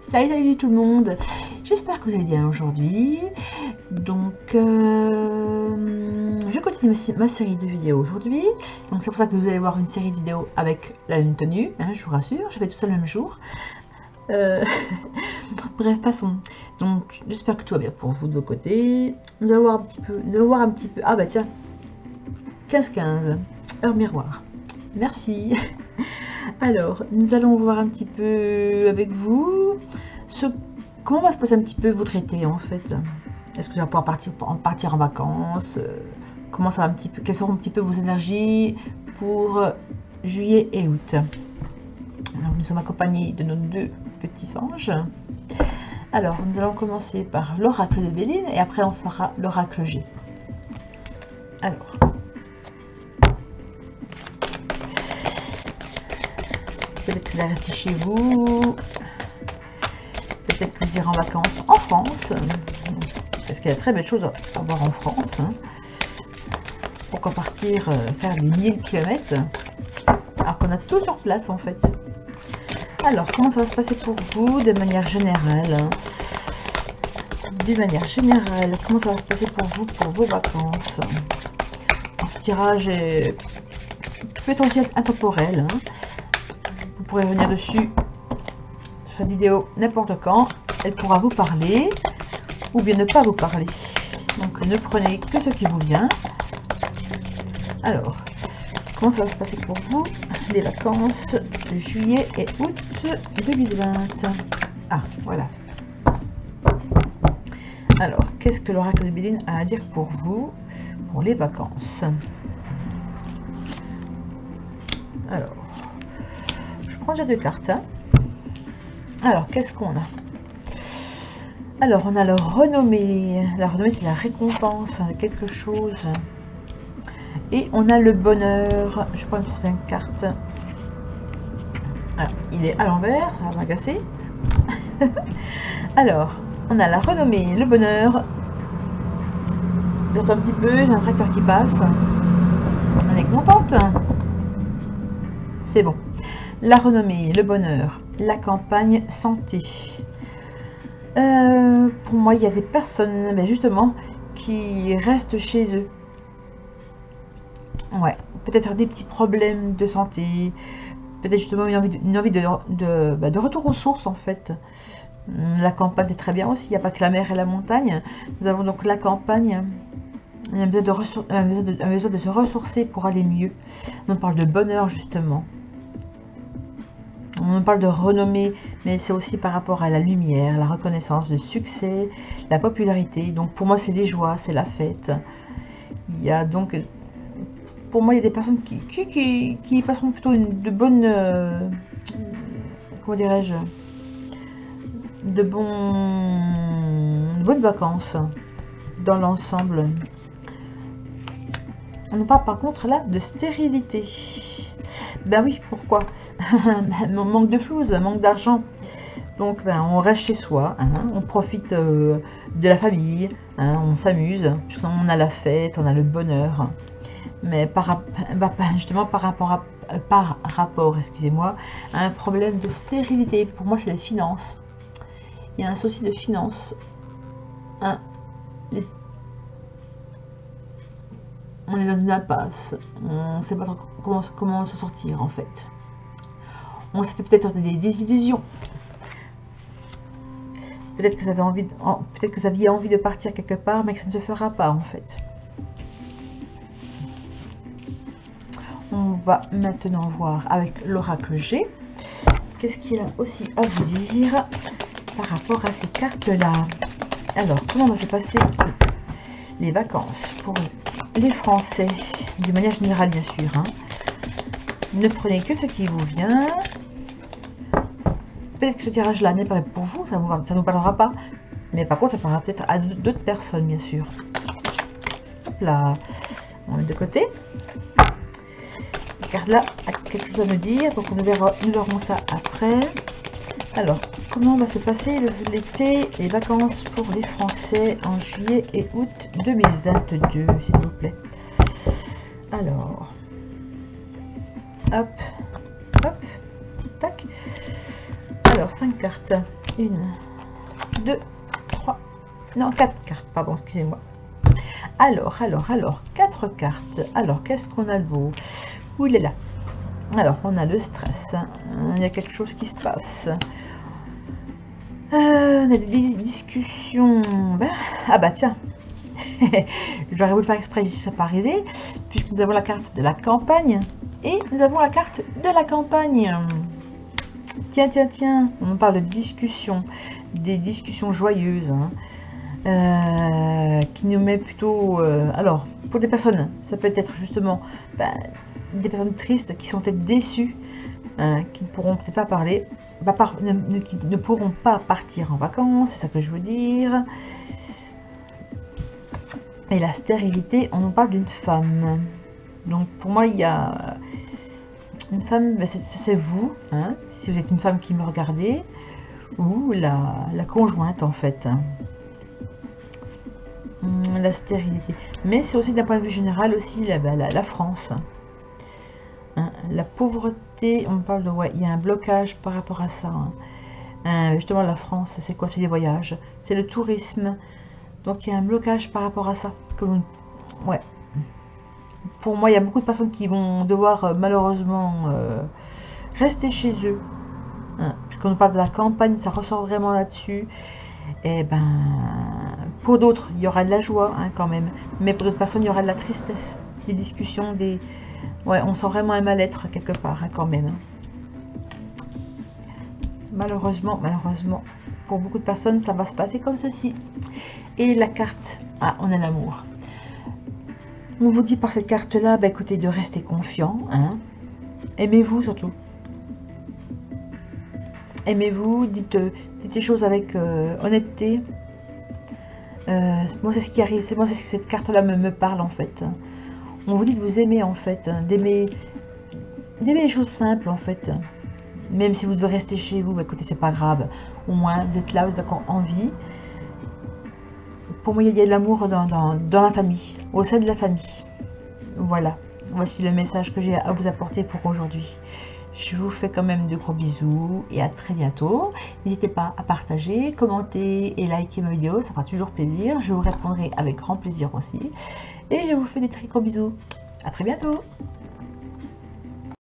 Salut tout le monde. J'espère que vous allez bien aujourd'hui. Donc, je continue ma série de vidéos aujourd'hui. Donc, c'est pour ça que vous allez voir une série de vidéos avec la même tenue. Hein, je vous rassure, je fais tout ça le même jour. Bref, passons. Donc, j'espère que tout va bien pour vous de vos côtés. Nous allons voir un petit peu. Ah bah tiens, 15-15, heure miroir. Merci. Alors, nous allons voir un petit peu avec vous comment va se passer un petit peu votre été en fait. Est-ce que vous allez pouvoir partir en vacances? Comment ça va un petit peu? Quelles seront un petit peu vos énergies pour juillet et août? Alors, nous sommes accompagnés de nos deux petits anges. Alors, nous allons commencer par l'oracle de Béline et après on fera l'oracle G. Alors, peut-être que vous allez rester chez vous, peut-être que vous irez en vacances en France, parce qu'il y a de très belles choses à voir en France. Pourquoi partir faire des milliers de kilomètres alors qu'on a tout sur place en fait. Alors, comment ça va se passer pour vous de manière générale? Comment ça va se passer pour vous pour vos vacances? Ce tirage peut aussi être intemporel. Vous pourrez revenir dessus sur cette vidéo n'importe quand. Elle pourra vous parler ou bien ne pas vous parler. Donc, ne prenez que ce qui vous vient. Alors, comment ça va se passer pour vous les vacances de juillet et août 2020? Ah, voilà. Alors, qu'est-ce que l'oracle de Béline a à dire pour vous pour les vacances? Alors, je prends déjà deux cartes. Alors, qu'est-ce qu'on a? Alors, on a la renommée. La renommée, c'est la récompense de quelque chose. Et on a le bonheur. Je prends une troisième carte. Alors, il est à l'envers, ça va m'agacer. Alors, on a la renommée, le bonheur. J'entends un petit peu, j'ai un tracteur qui passe. On est contente. C'est bon. La renommée, le bonheur, la campagne, santé. Pour moi, il y a des personnes, mais justement, qui restent chez eux. Ouais, peut-être des petits problèmes de santé, peut-être justement une envie de retour aux sources en fait. La campagne est très bien aussi, il n'y a pas que la mer et la montagne. Nous avons donc la campagne, il y a un besoin de se ressourcer pour aller mieux. On parle de bonheur justement. On parle de renommée, mais c'est aussi par rapport à la lumière, la reconnaissance, le succès, la popularité. Donc pour moi c'est des joies, c'est la fête. Il y a donc... Pour moi, il y a des personnes qui passeront plutôt de bonnes, comment dirais-je, de bonnes vacances dans l'ensemble. On parle par contre là de stérilité. Ben oui, pourquoi? Manque de flouze, manque d'argent. Donc ben, on reste chez soi, hein, on profite de la famille, on s'amuse, puisqu'on a la fête, on a le bonheur. Mais justement par rapport, excusez-moi, à un problème de stérilité. Pour moi, c'est les finances. Il y a un souci de finances. On est dans une impasse. On ne sait pas trop comment se sortir en fait. On se fait peut-être des illusions. Peut-être que vous aviez envie de partir quelque part, mais que ça ne se fera pas en fait. On va maintenant voir avec l'oracle G. Qu'est-ce qu'il a aussi à vous dire par rapport à ces cartes-là? Alors, comment va se passer les vacances pour les Français, d'une manière générale, bien sûr. Hein. Ne prenez que ce qui vous vient. Peut-être que ce tirage-là n'est pas pour vous, ça ne nous parlera pas. Mais par contre, ça parlera peut-être à d'autres personnes, bien sûr. Hop là, on met de côté. Car là a quelque chose à me dire, donc nous verrons ça après. Alors, comment va se passer l'été, les vacances pour les Français en juillet et août 2022, s'il vous plaît? Alors, hop, hop, tac. Alors, 5 cartes. Une, deux, trois, non, 4 cartes, pardon, excusez-moi. Alors, 4 cartes. Alors, qu'est-ce qu'on a de beau? Où il est là? Alors, on a le stress. Il y a quelque chose qui se passe. On a des discussions. Ben, ah bah tiens. J'aurais voulu faire exprès, ça n'est pas arrivé. Puisque nous avons la carte de la campagne. Et nous avons la carte de la campagne. Tiens, tiens, tiens. On parle de discussions. Des discussions joyeuses. Hein. Qui nous met plutôt... alors, pour des personnes, ça peut être justement des personnes tristes qui sont peut-être déçues, qui ne pourront peut-être pas parler, qui ne pourront pas partir en vacances, c'est ça que je veux dire. Et la stérilité, on nous parle d'une femme. Donc pour moi, il y a une femme, c'est vous, hein, si vous êtes une femme qui me regardez, ou la conjointe en fait. La stérilité, mais c'est aussi d'un point de vue général aussi la France, hein, la pauvreté, on parle de, ouais, il y a un blocage par rapport à ça, hein. Justement la France, c'est quoi? C'est les voyages, c'est le tourisme, donc il y a un blocage par rapport à ça, ouais, pour moi il y a beaucoup de personnes qui vont devoir malheureusement rester chez eux, hein, puisqu'on parle de la campagne, ça ressort vraiment là-dessus. Et ben, pour d'autres, il y aura de la joie, hein, quand même. Mais pour d'autres personnes, il y aura de la tristesse, des discussions, des... Ouais, on sent vraiment un mal-être quelque part, hein, quand même. Malheureusement, pour beaucoup de personnes, ça va se passer comme ceci. Et la carte, ah, on a l'amour. On vous dit par cette carte-là, bah, écoutez, de rester confiant, hein. Aimez-vous surtout. Aimez-vous, dites les choses avec honnêteté. Moi, c'est ce qui arrive. Moi, c'est ce que cette carte-là me parle, en fait. On vous dit de vous aimer, en fait. D'aimer les choses simples, en fait. Même si vous devez rester chez vous, bah, écoutez, c'est pas grave. Au moins, vous êtes là, vous êtes encore en vie. Pour moi, il y a de l'amour dans la famille, au sein de la famille. Voilà. Voici le message que j'ai à vous apporter pour aujourd'hui. Je vous fais quand même de gros bisous et à très bientôt. N'hésitez pas à partager, commenter et liker ma vidéo, ça fera toujours plaisir. Je vous répondrai avec grand plaisir aussi. Et je vous fais des très gros bisous. À très bientôt.